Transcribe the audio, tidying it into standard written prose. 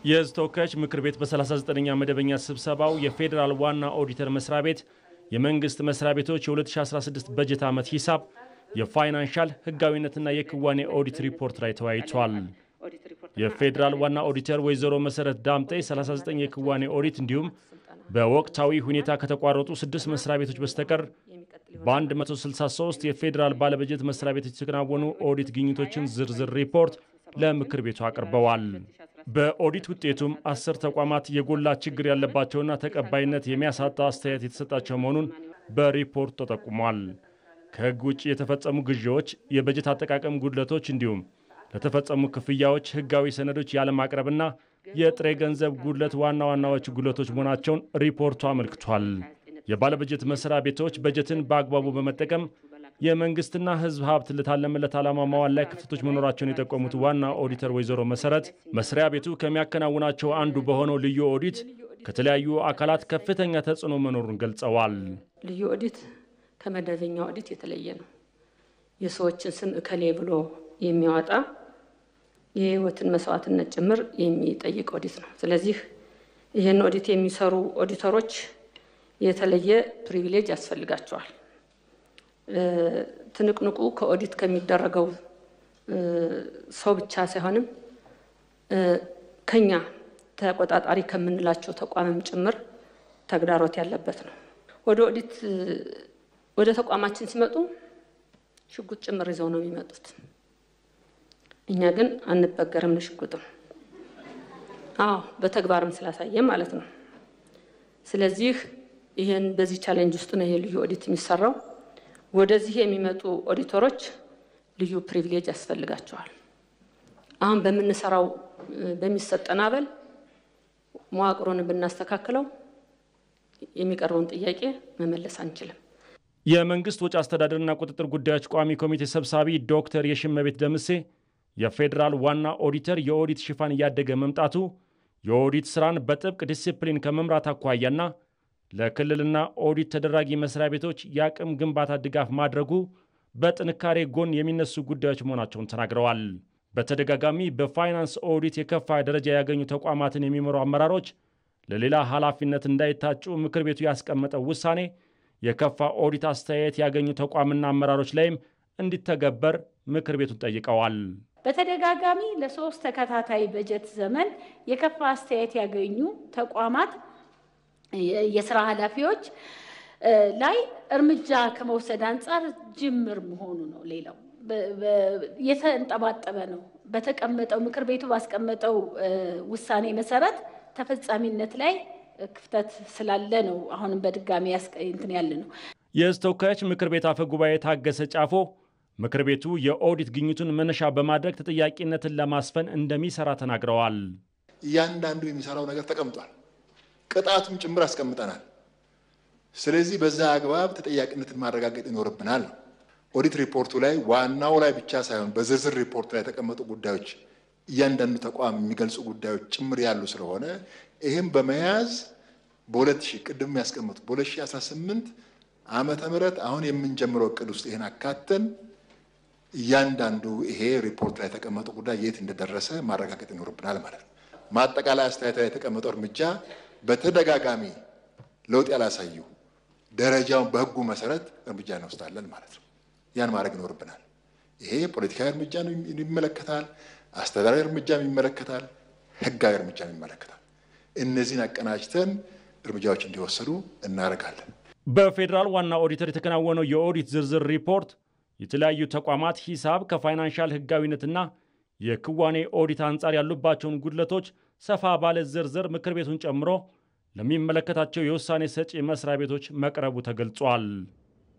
የሕዝብ ተወካዮች ምክር ቤት በ39ኛ መደበኛ ስብሰባው የፌዴራል ዋና ኦዲተር መስሪያ ቤት የመንግስት መስሪያ ቤቶች የ2016 በጀት ዓመት ሂሳብ የፋይናንሻል ህጋዊነትና የክዋኔ ኦዲት ሪፖርት ላይ ተወያይቷል። የፌዴራል ዋና ኦዲተር ወይዘሮ መሰረት ዳምጤ 39 የክዋኔ ኦዲት እንዲሁም በወቅታዊ ሁኔታ ከተቋረጡ 6 መስሪያ ቤቶች በስተቀር በ163 የፌዴራል ባለበጀት መስሪያ ቤቶች የተከናወኑ ኦዲት ግኝቶችን ዝርዝር ሪፖርት ለምክር ቤቱ አቅርበዋል። በኦዲት ውጤቱም 10 ተቋማት የጎላ ችግር ያለባቸውና ተቀባይነት የሚያሳጣ አስተያየት የተሰጣቸው መሆኑን በሪፖርት ተጠቁሟል። ከህግ ውጭ የተፈጸሙ ግዢዎች፣ የበጀት አጠቃቀም ጉድለቶች እንዲሁም ለተፈጸሙ ክፍያዎች ህጋዊ ሰነዶች ያለማቅረብና የጥሬ ገንዘብ ጉድለት ዋና ዋናዎቹ ጉድለቶች መሆናቸውን ሪፖርቱ አመልክቷል። የባለበጀት መስሪያ ቤቶች በጀትን በአግባቡ በመጠቀም የመንግስትና ህዝብ ሀብት ለታለመለት ዓላማ ማዋል ላይ ክፍተቶች መኖራቸውን የጠቆሙት ዋና ኦዲተር ወይዘሮ መሰረት መስሪያ ቤቱ ከሚያከናውናቸው አንዱ በሆነው ልዩ ኦዲት ከተለያዩ አካላት ከፍተኛ ተጽዕኖ መኖሩን ገልጸዋል። ልዩ ኦዲት ከመደበኛ ኦዲት የተለየ ነው። የሰዎችን ስም እከሌ ብሎ የሚያወጣ የህይወትን መስዋዕትነት ጭምር የሚጠይቅ ኦዲት ነው። ስለዚህ ይህን ኦዲት የሚሰሩ ኦዲተሮች የተለየ ፕሪቪሌጅ ያስፈልጋቸዋል። ትንቅንቁ ከኦዲት ከሚደረገው ሰው ብቻ ሳይሆንም ከኛ ተቆጣጣሪ ከምንላቸው ተቋምም ጭምር ተግዳሮት ያለበት ነው። ወደ ኦዲት ወደ ተቋማችን ሲመጡ ሽጉጥ ጭምር ይዘው ነው የሚመጡት። እኛ ግን አንበገርም ለሽጉጥም። በተግባርም ስላሳየ ማለት ነው። ስለዚህ ይሄን በዚህ ቻሌንጅ ውስጥ ነው ልዩ ኦዲት የሚሰራው። ወደዚህ የሚመጡ ኦዲተሮች ልዩ ፕሪቪሌጅ ያስፈልጋቸዋል። አሁን በመንሰራው በሚሰጠን አበል መዋቅሩን ብናስተካክለው የሚቀርበውን ጥያቄ መመለስ አንችልም። የመንግስት ወጪ አስተዳደርና ቁጥጥር ጉዳዮች ቋሚ ኮሚቴ ሰብሳቢ ዶክተር የሽመቤት ደምሴ የፌዴራል ዋና ኦዲተር የኦዲት ሽፋን እያደገ መምጣቱ የኦዲት ስራን በጥብቅ ዲሲፕሊን ከመምራት አኳያና ለክልልና ኦዲት ተደራጊ መስሪያ ቤቶች የአቅም ግንባታ ድጋፍ ማድረጉ በጥንካሬ ጎን የሚነሱ ጉዳዮች መሆናቸውን ተናግረዋል። በተደጋጋሚ በፋይናንስ ኦዲት የከፋ ደረጃ ያገኙ ተቋማትን የሚመሩ አመራሮች ለሌላ ኃላፊነት እንዳይታጩ ምክር ቤቱ ያስቀመጠው ውሳኔ የከፋ ኦዲት አስተያየት ያገኙ ተቋምና አመራሮች ላይም እንዲተገበር ምክር ቤቱን ጠይቀዋል። በተደጋጋሚ ለ3 ተከታታይ በጀት ዘመን የከፋ አስተያየት ያገኙ ተቋማት የሥራ ኃላፊዎች ላይ እርምጃ ከመውሰድ አንፃር ጅምር መሆኑ ነው። ሌላው የተንጠባጠበ ነው። በተቀመጠው ምክር ቤቱ ባስቀመጠው ውሳኔ መሰረት ተፈጻሚነት ላይ ክፍተት ስላለ ነው። አሁንም በድጋሚ እንትን ያለ ነው። የሕዝብ ተወካዮች ምክር ቤት አፈ ጉባኤ ታገሰ ጫፎ ምክር ቤቱ የኦዲት ግኝቱን መነሻ በማድረግ ተጠያቂነትን ለማስፈን እንደሚሰራ ተናግረዋል። እያንዳንዱ የሚሰራው ነገር ተቀምጧል። ቅጣቱም ጭምር አስቀምጠናል። ስለዚህ በዛ አግባብ ተጠያቂነትን ማረጋገጥ ይኖርብናል። ኦዲት ሪፖርቱ ላይ ዋናው ላይ ብቻ ሳይሆን በዝርዝር ሪፖርቱ ላይ የተቀመጡ ጉዳዮች እያንዳንዱ ተቋም የሚገልጹ ጉዳዮች ጭምር ያሉ ስለሆነ ይህም በመያዝ በ2000 ቅድም ያስቀምጡ በ2018 ዓመተ ምህረት አሁን የምንጀምረው እቅድ ውስጥ ይሄን አካተን እያንዳንዱ ይሄ ሪፖርት ላይ የተቀመጡ ጉዳይ የት እንደደረሰ ማረጋገጥ ይኖርብናል ማለት ነው። ማጠቃላይ አስተያየት ላይ የተቀመጠው እርምጃ በተደጋጋሚ ለውጥ ያላሳዩ ደረጃውን በህጉ መሰረት እርምጃ እንወስዳለን ማለት ነው። ያን ማድረግ ይኖርብናል። ይሄ ፖለቲካዊ እርምጃ ይመለከታል፣ አስተዳደራዊ እርምጃ ይመለከታል፣ ህጋዊ እርምጃ ይመለከታል። እነዚህን አቀናጅተን እርምጃዎች እንዲወሰዱ እናደርጋለን። በፌዴራል ዋና ኦዲተር የተከናወነው የኦዲት ዝርዝር ሪፖርት የተለያዩ ተቋማት ሂሳብ ከፋይናንሻል ህጋዊነትና የክዋኔ ኦዲት አንጻር ያሉባቸውን ጉድለቶች ሰፋ ባለ ዝርዝር ምክር ቤቱን ጨምሮ ለሚመለከታቸው የውሳኔ ሰጪ መስሪያ ቤቶች መቅረቡ ተገልጿል።